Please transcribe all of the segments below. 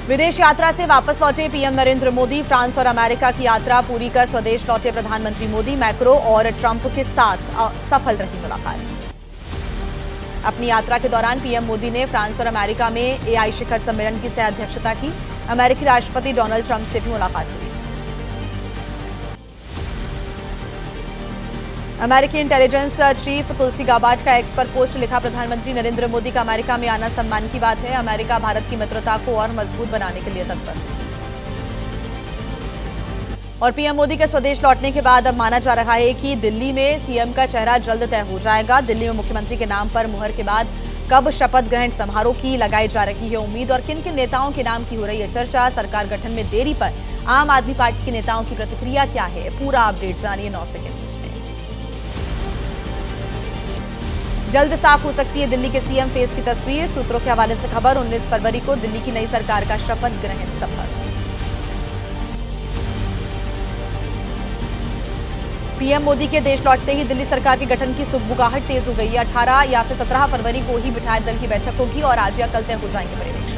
विदेश यात्रा से वापस लौटे पीएम नरेंद्र मोदी। फ्रांस और अमेरिका की यात्रा पूरी कर स्वदेश लौटे प्रधानमंत्री मोदी। मैक्रो और ट्रंप के साथ सफल रही मुलाकात। अपनी यात्रा के दौरान पीएम मोदी ने फ्रांस और अमेरिका में एआई शिखर सम्मेलन की सह अध्यक्षता की। अमेरिकी राष्ट्रपति डोनाल्ड ट्रंप से भी मुलाकात हुई। अमेरिकी इंटेलिजेंस चीफ तुलसी गाबार्ड का एक्स पर पोस्ट लिखा, प्रधानमंत्री नरेंद्र मोदी का अमेरिका में आना सम्मान की बात है। अमेरिका भारत की मित्रता को और मजबूत बनाने के लिए तत्पर। और पीएम मोदी के स्वदेश लौटने के बाद अब माना जा रहा है कि दिल्ली में सीएम का चेहरा जल्द तय हो जाएगा। दिल्ली में मुख्यमंत्री के नाम पर मुहर के बाद कब शपथ ग्रहण समारोह की लगाई जा रही है उम्मीद, और किन किन नेताओं के नाम की हो रही है चर्चा। सरकार गठन में देरी पर आम आदमी पार्टी के नेताओं की प्रतिक्रिया क्या है, पूरा अपडेट जानिए 9 सेकंड न्यूज में। जल्द साफ हो सकती है दिल्ली के सीएम फेस की तस्वीर। सूत्रों के हवाले से खबर, 19 फरवरी को दिल्ली की नई सरकार का शपथ ग्रहण समारोह। पीएम मोदी के देश लौटते ही दिल्ली सरकार के गठन की सुगबुगाहट तेज हो गई है। 18 या फिर 17 फरवरी को ही विधायक दल की बैठक होगी और आज या कल तय हो जाएंगे पर्यवेक्षक।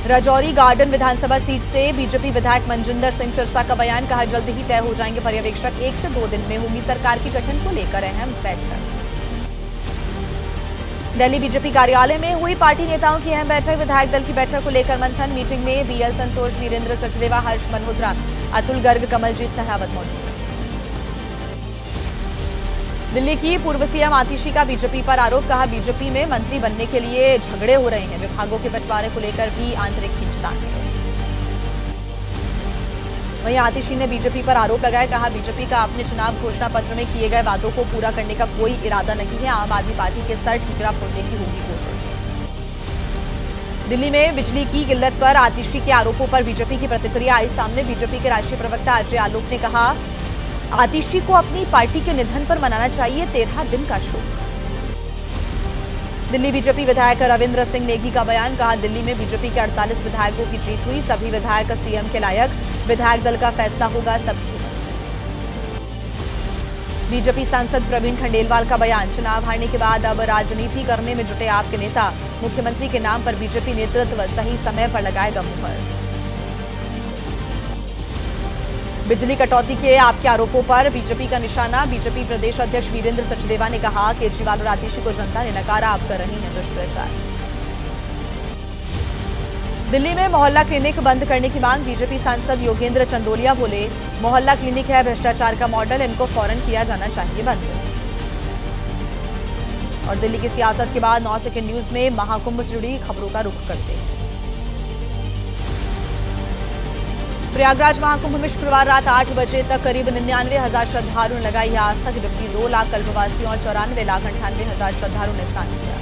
राजौरी गार्डन विधानसभा सीट से बीजेपी विधायक मनजिंदर सिंह सिरसा का बयान, कहा जल्द ही तय हो जाएंगे पर्यवेक्षक। 1 से 2 दिन में होगी सरकार के गठन को लेकर अहम बैठक। दिल्ली बीजेपी कार्यालय में हुई पार्टी नेताओं की अहम बैठक। विधायक दल की बैठक को लेकर मंथन। मीटिंग में बीएल संतोष, वीरेंद्र सचदेवा, हर्ष मल्होत्रा, अतुल गर्ग, कमलजीत सहरावत मौजूद हैं। दिल्ली की पूर्व सीएम आतिशी का बीजेपी पर आरोप, कहा बीजेपी में मंत्री बनने के लिए झगड़े हो रहे हैं। विभागों के बंटवारे को लेकर भी आंतरिक खींचतान है। वहीं आतिशी ने बीजेपी पर आरोप लगाया, कहा बीजेपी का अपने चुनाव घोषणा पत्र में किए गए वादों को पूरा करने का कोई इरादा नहीं है। आम आदमी पार्टी के सर ठीकरा फोड़ने की होगी कोशिश। दिल्ली में बिजली की किल्लत पर आतिशी के आरोपों पर बीजेपी की प्रतिक्रिया आई सामने। बीजेपी के राष्ट्रीय प्रवक्ता अजय आलोक ने कहा, आतिशी को अपनी पार्टी के निधन पर मनाना चाहिए 13 दिन का शोक। दिल्ली बीजेपी विधायक रविंद्र सिंह नेगी का बयान, कहा दिल्ली में बीजेपी के 48 विधायकों की जीत हुई। सभी विधायक सीएम के लायक। विधायक दल का फैसला होगा सबकी मंजूर। बीजेपी सांसद प्रवीण खंडेलवाल का बयान, चुनाव हारने के बाद अब राजनीति करने में जुटे आपके नेता। मुख्यमंत्री के नाम पर बीजेपी नेतृत्व सही समय पर लगाएगा मुहर। बिजली कटौती के आपके आरोपों पर बीजेपी का निशाना। बीजेपी प्रदेश अध्यक्ष वीरेंद्र सचदेवा ने कहा, केजरीवाल और आतिशी को जनता ने नकारा, आप कर रही हैं दुष्प्रचार। दिल्ली में मोहल्ला क्लिनिक बंद करने की मांग। बीजेपी सांसद योगेंद्र चंदोलिया बोले, मोहल्ला क्लिनिक है भ्रष्टाचार का मॉडल, इनको फौरन किया जाना चाहिए बंद। और दिल्ली की सियासत के बाद 9 सेकंड न्यूज में महाकुंभ से जुड़ी खबरों का रुख करते हैं। प्रयागराज महाकुंभ में शुक्रवार रात 8 बजे तक करीब 99,000 श्रद्धालुओं ने लगाई है आस्था की डुबकी। 2 लाख कल्पवासियों और 94,98,000 श्रद्धालुओं ने स्नान किया।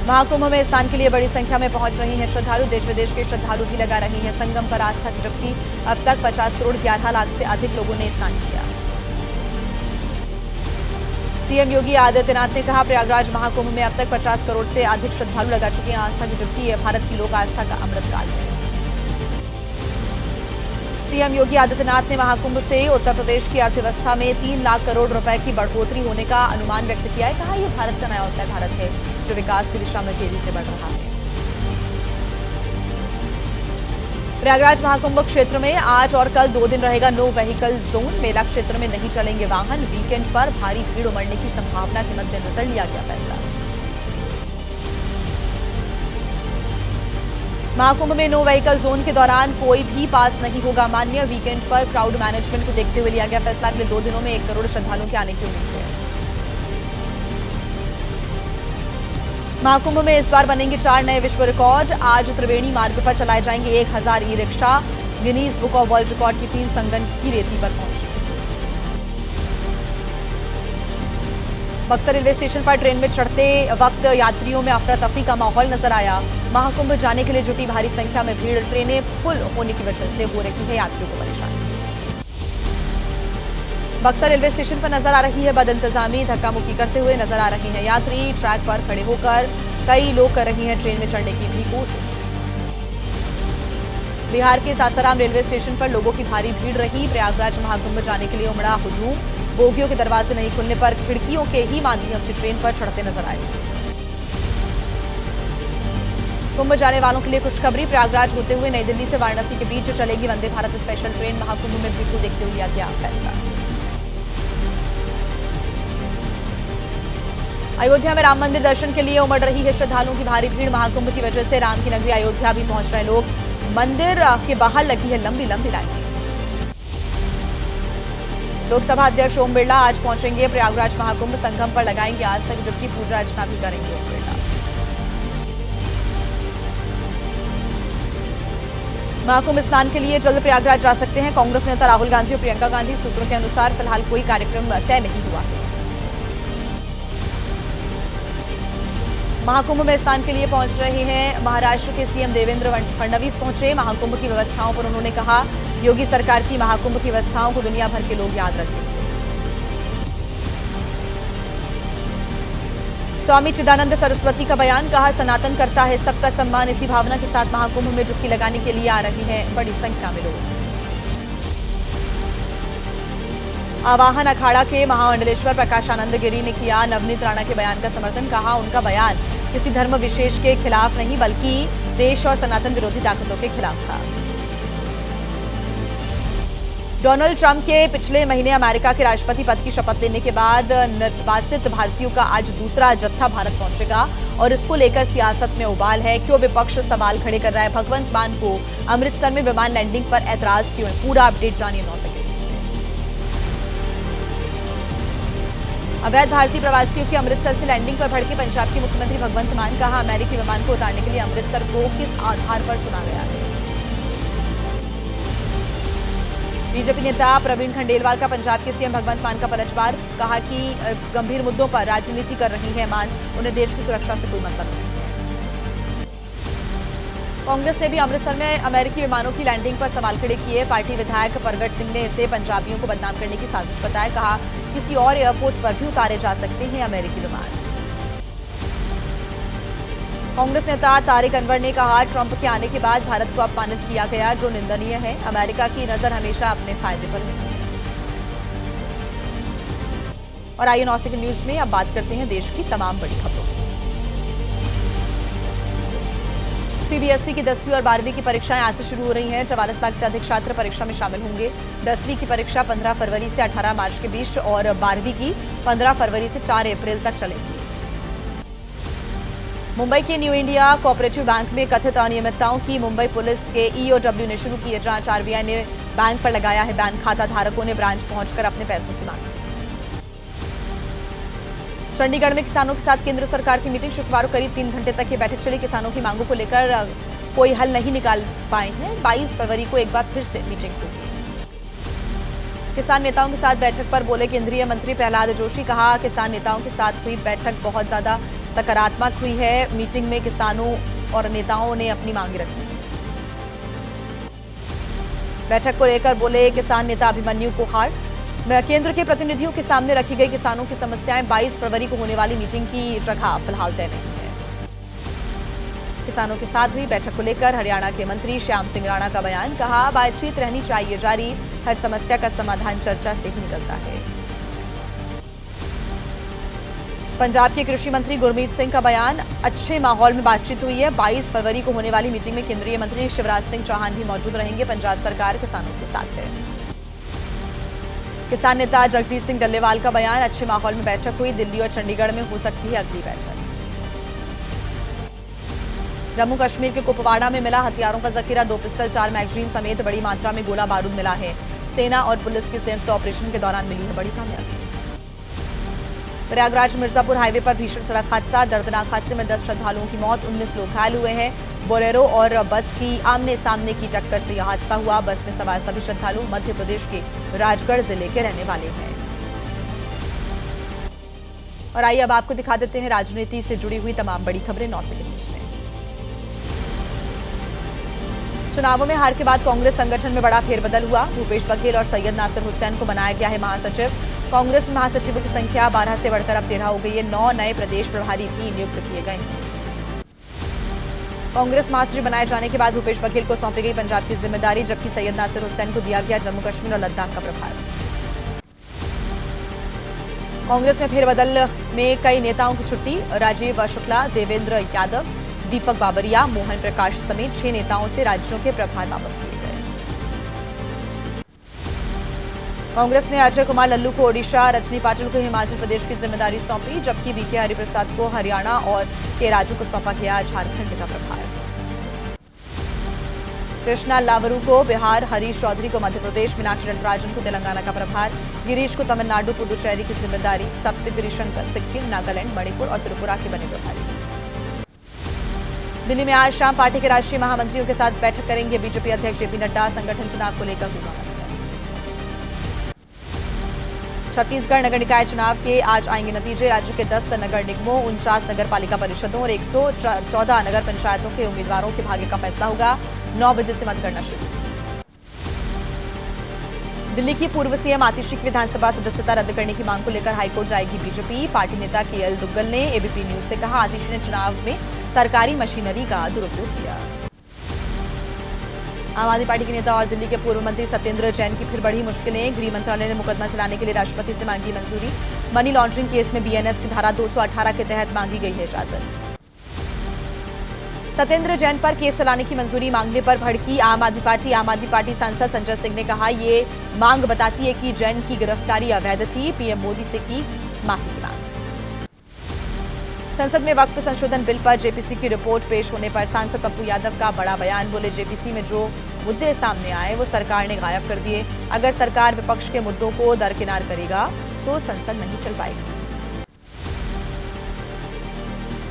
महाकुंभ में स्नान के लिए बड़ी संख्या में पहुंच रही हैं श्रद्धालु। देश विदेश के श्रद्धालु भी लगा रही हैं संगम पर आस्था की डुबकी। अब तक 50 करोड़ 11 लाख से अधिक लोगों ने स्नान किया। सीएम योगी आदित्यनाथ ने कहा, प्रयागराज महाकुंभ में अब तक 50 करोड़ से अधिक श्रद्धालु लगा चुके हैं आस्था की डुबकी। यह भारत की लोक आस्था का अमृतकाल है। सीएम योगी आदित्यनाथ ने महाकुंभ से उत्तर प्रदेश की अर्थव्यवस्था में 3 लाख करोड़ रुपए की बढ़ोतरी होने का अनुमान व्यक्त किया है। कहा, यह भारत का नया उत्तर भारत है जो विकास की दिशा में तेजी से बढ़ रहा है। प्रयागराज महाकुंभ क्षेत्र में आज और कल 2 दिन रहेगा नो व्हीकल जोन। मेला क्षेत्र में नहीं चलेंगे वाहन। वीकेंड पर भारी भीड़ उमड़ने की संभावना के मद्देनजर लिया गया फैसला। महाकुंभ में नो व्हीकल जोन के दौरान कोई भी पास नहीं होगा मान्य। वीकेंड पर क्राउड मैनेजमेंट को देखते हुए लिया गया फैसला। अगले 2 दिनों में 1 करोड़ श्रद्धालुओं के आने की उम्मीद है। महाकुंभ में इस बार बनेंगे 4 नए विश्व रिकॉर्ड। आज त्रिवेणी मार्ग पर चलाए जाएंगे 1000 e rickshaw. Guinness book of world record की टीम संगम की रेती पर पहुंची। बक्सर रेलवे स्टेशन पर ट्रेन में चढ़ते वक्त यात्रियों में अफरा तफरी का माहौल नजर आया। महाकुंभ जाने के लिए जुटी भारी संख्या में भीड़। ट्रेनें फुल होने की वजह से हो रही है यात्रियों को परेशानी। बक्सर रेलवे स्टेशन पर नजर आ रही है बदइंतजामी। धक्का मुक्की करते हुए नजर आ रहे हैं यात्री। ट्रैक पर खड़े होकर कई लोग कर रही हैं ट्रेन में चढ़ने की भी कोशिश। बिहार के सासाराम रेलवे स्टेशन पर लोगों की भारी भीड़ रही। प्रयागराज महाकुंभ जाने के लिए उमड़ा हुजूम। बोगियों के दरवाजे नहीं खुलने पर खिड़कियों के ही माध्यम से ट्रेन पर चढ़ते नजर आए। कुंभ जाने वालों के लिए खुशखबरी। प्रयागराज होते हुए नई दिल्ली से वाराणसी के बीच चलेगी वंदे भारत स्पेशल ट्रेन। महाकुंभ में भीड़ को देखते हुए लिया गया फैसला। अयोध्या में राम मंदिर दर्शन के लिए उमड़ रही है श्रद्धालुओं की भारी भीड़। महाकुंभ की वजह से राम की नगरी अयोध्या भी पहुंच रहे लोग। मंदिर के बाहर लगी है लंबी लंबी लाइन। लोकसभा अध्यक्ष ओम बिरला आज पहुंचेंगे प्रयागराज। महाकुंभ संगम पर लगाएंगे आज तक डुबकी, पूजा अर्चना भी करेंगे ओम बिरला। महाकुंभ स्नान के लिए जल्द प्रयागराज जा सकते हैं कांग्रेस नेता राहुल गांधी और प्रियंका गांधी। सूत्रों के अनुसार फिलहाल कोई कार्यक्रम तय नहीं हुआ है। महाकुंभ में स्नान के लिए पहुंच रहे हैं महाराष्ट्र के सीएम देवेंद्र फडणवीस पहुंचे। महाकुंभ की व्यवस्थाओं पर उन्होंने कहा, योगी सरकार की महाकुंभ की व्यवस्थाओं को दुनिया भर के लोग याद रखेंगे। स्वामी चिदानंद सरस्वती का बयान, कहा सनातन करता है सबका सम्मान। इसी भावना के साथ महाकुंभ में डुबकी लगाने के लिए आ रहे हैं बड़ी संख्या में लोग। आवाहन अखाड़ा के महामंडलेश्वर प्रकाशानंद गिरी ने किया नवनीत राणा के बयान का समर्थन। कहा उनका बयान किसी धर्म विशेष के खिलाफ नहीं बल्कि देश और सनातन विरोधी ताकतों के खिलाफ था। डोनाल्ड ट्रंप के पिछले महीने अमेरिका के राष्ट्रपति पद की शपथ लेने के बाद निर्वासित भारतीयों का आज दूसरा जत्था भारत पहुंचेगा और इसको लेकर सियासत में उबाल है। क्यों विपक्ष सवाल खड़े कर रहा है? भगवंत मान को अमृतसर में विमान लैंडिंग पर ऐतराज क्यों? पूरा अपडेट जानिए 9 सेकंड। अवैध भारतीय प्रवासियों की अमृतसर से लैंडिंग पर भड़के पंजाब के मुख्यमंत्री भगवंत मान। कहा अमेरिकी विमान को उतारने के लिए अमृतसर को किस आधार पर चुना गया है? बीजेपी नेता प्रवीण खंडेलवाल का पंजाब के सीएम भगवंत मान का पलटवार। कहा कि गंभीर मुद्दों पर राजनीति कर रही है मान, उन्हें देश की सुरक्षा से कोई मतलब नहीं है। कांग्रेस ने भी अमृतसर में अमेरिकी विमानों की लैंडिंग पर सवाल खड़े किए। पार्टी विधायक परगट सिंह ने इसे पंजाबियों को बदनाम करने की साजिश बताया। कहा किसी और एयरपोर्ट पर भी उतारे जा सकते हैं अमेरिकी विमान। कांग्रेस नेता तारिक अनवर ने कहा ट्रंप के आने के बाद भारत को अपमानित किया गया, जो निंदनीय है। अमेरिका की नजर हमेशा अपने फायदे पर रहती है। और आइए 9 सेकंड न्यूज में अब बात करते हैं देश की तमाम बड़ी खबरों। सीबीएसई की 10वीं और 12वीं की परीक्षाएं आज से शुरू हो रही हैं। 44 लाख से अधिक छात्र परीक्षा में शामिल होंगे। 10वीं की परीक्षा 15 फरवरी से 18 मार्च के बीच और 12वीं की 15 फरवरी से 4 अप्रैल तक चलेगी। मुंबई के न्यू इंडिया कोऑपरेटिव बैंक में कथित अनियमितताओं की मुंबई पुलिस के ईओडब्ल्यू ने शुरू की है जांच। आरबीआई ने बैंक पर लगाया है बैन। खाता धारकों ने ब्रांच पहुंचकर अपने पैसों की मांग की। चंडीगढ़ में किसानों के साथ केंद्र सरकार की मीटिंग। शुक्रवार को करीब 3 घंटे तक ये बैठक चली। किसानों की मांगों को लेकर कोई हल नहीं निकाल पाए हैं। 22 फरवरी को एक बार फिर से मीटिंग होगी। किसान नेताओं के साथ बैठक पर बोले केंद्रीय मंत्री प्रहलाद जोशी। कहा किसान नेताओं के साथ हुई बैठक बहुत ज्यादा सकारात्मक हुई है। मीटिंग में किसानों और नेताओं ने अपनी मांगे रखी। बैठक को लेकर बोले किसान नेता अभिमन्यु कुहाड़। केंद्र के प्रतिनिधियों के सामने रखी गई किसानों की समस्याएं 22 फरवरी को होने वाली मीटिंग की जगह फिलहाल तय नहीं है। किसानों के साथ हुई बैठक को लेकर हरियाणा के मंत्री श्याम सिंह राणा का बयान। कहा बातचीत रहनी चाहिए जारी, हर समस्या का समाधान चर्चा से ही निकलता है। पंजाब के कृषि मंत्री गुरमीत सिंह का बयान। अच्छे माहौल में बातचीत हुई है। 22 फरवरी को होने वाली मीटिंग में केंद्रीय मंत्री शिवराज सिंह चौहान भी मौजूद रहेंगे। पंजाब सरकार किसानों के साथ है। किसान नेता जगजीत सिंह डल्लेवाल का बयान। अच्छे माहौल में बैठक हुई। दिल्ली और चंडीगढ़ में हो सकती है अगली बैठक। जम्मू कश्मीर के कुपवाड़ा में मिला हथियारों का जखीरा। 2 पिस्टल 4 मैगजीन समेत बड़ी मात्रा में गोला बारूद मिला है। सेना और पुलिस की संयुक्त ऑपरेशन के दौरान मिली है बड़ी कामयाबी। प्रयागराज मिर्जापुर हाईवे पर भीषण सड़क हादसा। दर्दनाक हादसे में 10 श्रद्धालुओं की मौत, 19 लोग घायल हुए हैं। बोलेरो और बस की आमने सामने की टक्कर से यह हादसा हुआ। बस में सवार सभी श्रद्धालु मध्य प्रदेश के राजगढ़ जिले के रहने वाले हैं। और आइए अब आपको दिखा देते हैं राजनीति से जुड़ी हुई तमाम बड़ी खबरें 9 सेकंड न्यूज में। चुनावों में हार के बाद कांग्रेस संगठन में बड़ा फेरबदल हुआ। भूपेश बघेल और सैयद नासिर हुसैन को बनाया गया है महासचिव। कांग्रेस में महासचिवों की संख्या 12 से बढ़कर अब 13 हो गई है। 9 नए प्रदेश प्रभारी भी नियुक्त किए गए हैं। कांग्रेस महासचिव बनाए जाने के बाद भूपेश बघेल को सौंपी गई पंजाब की जिम्मेदारी, जबकि सैयद नासिर हुसैन को दिया गया जम्मू कश्मीर और लद्दाख का प्रभार। कांग्रेस में फेरबदल में कई नेताओं की छुट्टी। राजीव शुक्ला, देवेंद्र यादव, दीपक बाबरिया, मोहन प्रकाश समेत 6 नेताओं से राज्यों के प्रभार वापस किए गए। कांग्रेस ने अजय कुमार लल्लू को ओडिशा, रजनी पाटिल को हिमाचल प्रदेश की जिम्मेदारी सौंपी, जबकि बीके हरिप्रसाद को हरियाणा और के राजू को सौंपा गया झारखंड का प्रभार। कृष्णा लावरू को बिहार, हरीश चौधरी को मध्य प्रदेश, मीनाक्षी नटराजन को तेलंगाना का प्रभार, गिरीश को तमिलनाडु, पुडुचेरी की जिम्मेदारी, सप्तगिरी शंकर सिक्किम, नागालैंड, मणिपुर और त्रिपुरा के बने प्रभारी। दिल्ली में आज शाम पार्टी के राष्ट्रीय महामंत्रियों के साथ बैठक करेंगे बीजेपी अध्यक्ष जेपी नड्डा। संगठन चुनाव को लेकर होगा मंथन। छत्तीसगढ़ नगर निकाय चुनाव के आज आएंगे नतीजे। राज्य के 10 नगर निगमों, 49 नगर पालिका परिषदों और 114 नगर पंचायतों के उम्मीदवारों के भाग्य का फैसला होगा। 9 बजे से मतगणना शुरू। दिल्ली की पूर्व सीएम आतिशी की विधानसभा सदस्यता रद्द करने की मांग को लेकर हाईकोर्ट जाएगी बीजेपी। पार्टी नेता केएल दुग्गल ने एबीपी न्यूज से कहा, आतिशी ने चुनाव में सरकारी मशीनरी का दुरुपयोग किया। आम आदमी पार्टी के नेता और दिल्ली के पूर्व मंत्री सत्येंद्र जैन की फिर बढ़ी मुश्किलें। गृह मंत्रालय ने मुकदमा चलाने के लिए राष्ट्रपति से मांगी मंजूरी। मनी लॉन्ड्रिंग केस में बीएनएस की धारा 218 के तहत मांगी गई है इजाजत। सत्येंद्र जैन पर केस चलाने की मंजूरी मांगने पर भड़की आम आदमी पार्टी सांसद संजय सिंह ने कहा, ये मांग बताती है कि जैन की गिरफ्तारी अवैध थी। पीएम मोदी से की माफी की मांग। संसद में वक्फ संशोधन बिल पर जेपीसी की रिपोर्ट पेश होने पर सांसद पप्पू यादव का बड़ा बयान। बोले, जेपीसी में जो मुद्दे सामने आए वो सरकार ने गायब कर दिए। अगर सरकार विपक्ष के मुद्दों को दरकिनार करेगा तो संसद नहीं चल पाएगी।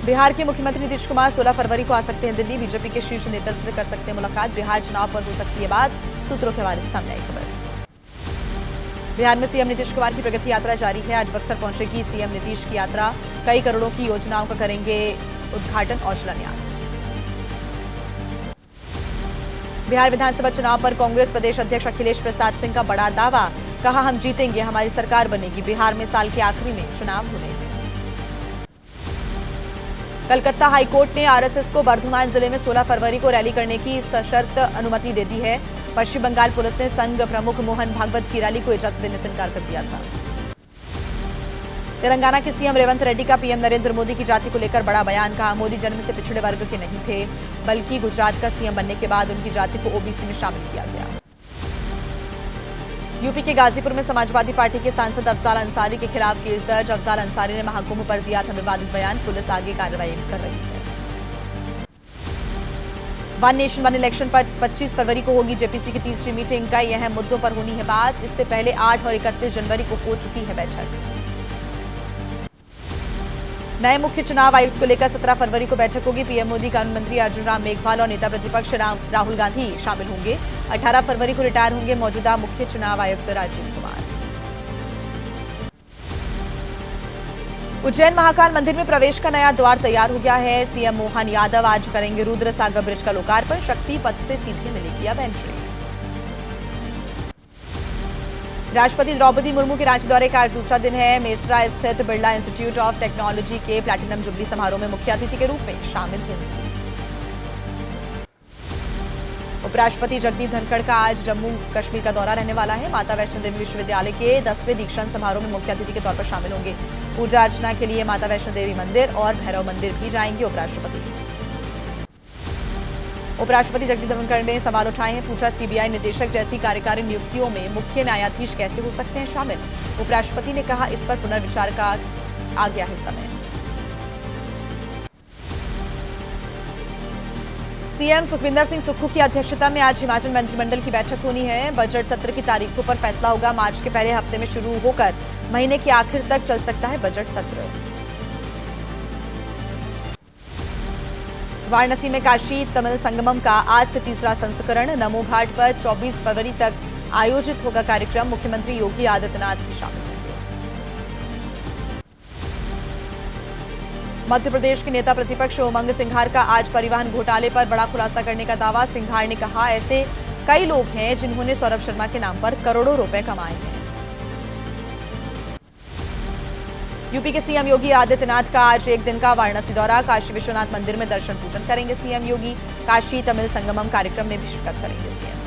बिहार के मुख्यमंत्री नीतीश कुमार 16 फरवरी को आ सकते हैं दिल्ली। बीजेपी के शीर्ष नेतृत्व से कर सकते हैं मुलाकात। बिहार चुनाव पर हो सकती है बात, सूत्रों के हवाले से सामने आई खबर। बिहार में सीएम नीतीश कुमार की प्रगति यात्रा जारी है। आज बक्सर पहुंचेगी सीएम नीतीश की यात्रा। कई करोड़ों की योजनाओं का करेंगे उद्घाटन और शिलान्यास। बिहार विधानसभा चुनाव पर कांग्रेस प्रदेश अध्यक्ष अखिलेश प्रसाद सिंह का बड़ा दावा। कहा, हम जीतेंगे, हमारी सरकार बनेगी। बिहार में साल के आखिरी में चुनाव होने हैं। कलकत्ता हाईकोर्ट ने आरएसएस को बर्धमान जिले में 16 फरवरी को रैली करने की सशर्त अनुमति दे दी है। पश्चिम बंगाल पुलिस ने संघ प्रमुख मोहन भागवत की रैली को इजाजत देने से इनकार कर दिया था। तेलंगाना के सीएम रेवंत रेड्डी का पीएम नरेंद्र मोदी की जाति को लेकर बड़ा बयान। कहा, मोदी जन्म से पिछड़े वर्ग के नहीं थे, बल्कि गुजरात का सीएम बनने के बाद उनकी जाति को ओबीसी में शामिल किया गया। यूपी के गाजीपुर में समाजवादी पार्टी के सांसद अफजाल अंसारी के खिलाफ केस दर्ज। अफजाल अंसारी ने महाकुंभ पर दिया था विवादित बयान। पुलिस आगे कार्रवाई कर रही है। वन नेशन वन इलेक्शन पर 25 फरवरी को होगी जेपीसी की तीसरी मीटिंग। कई अहम मुद्दों पर होनी है बात। इससे पहले 8 और 31 जनवरी को हो चुकी है बैठक। नए मुख्य चुनाव आयुक्त को लेकर 17 फरवरी को बैठक होगी। पीएम मोदी, कानून मंत्री अर्जुन राम मेघवाल और नेता प्रतिपक्ष राहुल गांधी शामिल होंगे। 18 फरवरी को रिटायर होंगे मौजूदा मुख्य चुनाव आयुक्त राजीव कुमार। उज्जैन महाकाल मंदिर में प्रवेश का नया द्वार तैयार हो गया है। सीएम मोहन यादव आज करेंगे रुद्र सागर ब्रिज का लोकार्पण। शक्ति पथ से सीधे मिलेगी अब एंट्री। राष्ट्रपति द्रौपदी मुर्मू के रांची दौरे का आज दूसरा दिन है। मेसरा स्थित बिरला इंस्टीट्यूट ऑफ टेक्नोलॉजी के प्लैटिनम जुबली समारोह में मुख्य अतिथि के रूप में शामिल होंगे। उपराष्ट्रपति जगदीप धनखड़ का आज जम्मू कश्मीर का दौरा रहने वाला है। माता वैष्णो देवी विश्वविद्यालय के 10वें दीक्षांत समारोह में मुख्य अतिथि के तौर पर शामिल होंगे। पूजा अर्चना के लिए माता वैष्णो देवी मंदिर और भैरव मंदिर भी जाएंगे उपराष्ट्रपति। उपराष्ट्रपति जगदीप धनखड़ ने सवाल उठाए हैं। पूछा, सीबीआई निदेशक जैसी कार्यकारी नियुक्तियों में मुख्य न्यायाधीश कैसे हो सकते हैं शामिल। उपराष्ट्रपति ने कहा, इस पर पुनर्विचार का आ गया है समय। सीएम सुखविंदर सिंह सुक्खू की अध्यक्षता में आज हिमाचल मंत्रिमंडल की बैठक होनी है। बजट सत्र की तारीखों पर फैसला होगा। मार्च के पहले हफ्ते में शुरू होकर महीने के आखिर तक चल सकता है बजट सत्र। वाराणसी में काशी तमिल संगमम का आज से तीसरा संस्करण। नमो घाट पर 24 फरवरी तक आयोजित होगा कार्यक्रम। मुख्यमंत्री योगी आदित्यनाथ भी शामिल होंगे। मध्य प्रदेश के नेता प्रतिपक्ष उमंग सिंघार का आज परिवहन घोटाले पर बड़ा खुलासा करने का दावा। सिंघार ने कहा, ऐसे कई लोग हैं जिन्होंने सौरभ शर्मा के नाम पर करोड़ों रुपए कमाए हैं। यूपी के सीएम योगी आदित्यनाथ का आज एक दिन का वाराणसी दौरा। काशी विश्वनाथ मंदिर में दर्शन पूजन करेंगे सीएम योगी। काशी तमिल संगमम कार्यक्रम में भी शिरकत करेंगे सीएम।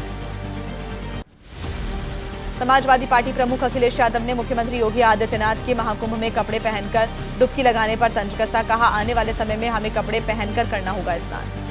समाजवादी पार्टी प्रमुख अखिलेश यादव ने मुख्यमंत्री योगी आदित्यनाथ के महाकुंभ में कपड़े पहनकर डुबकी लगाने पर तंज कसा। कहा, आने वाले समय में हमें कपड़े पहनकर करना होगा स्नान।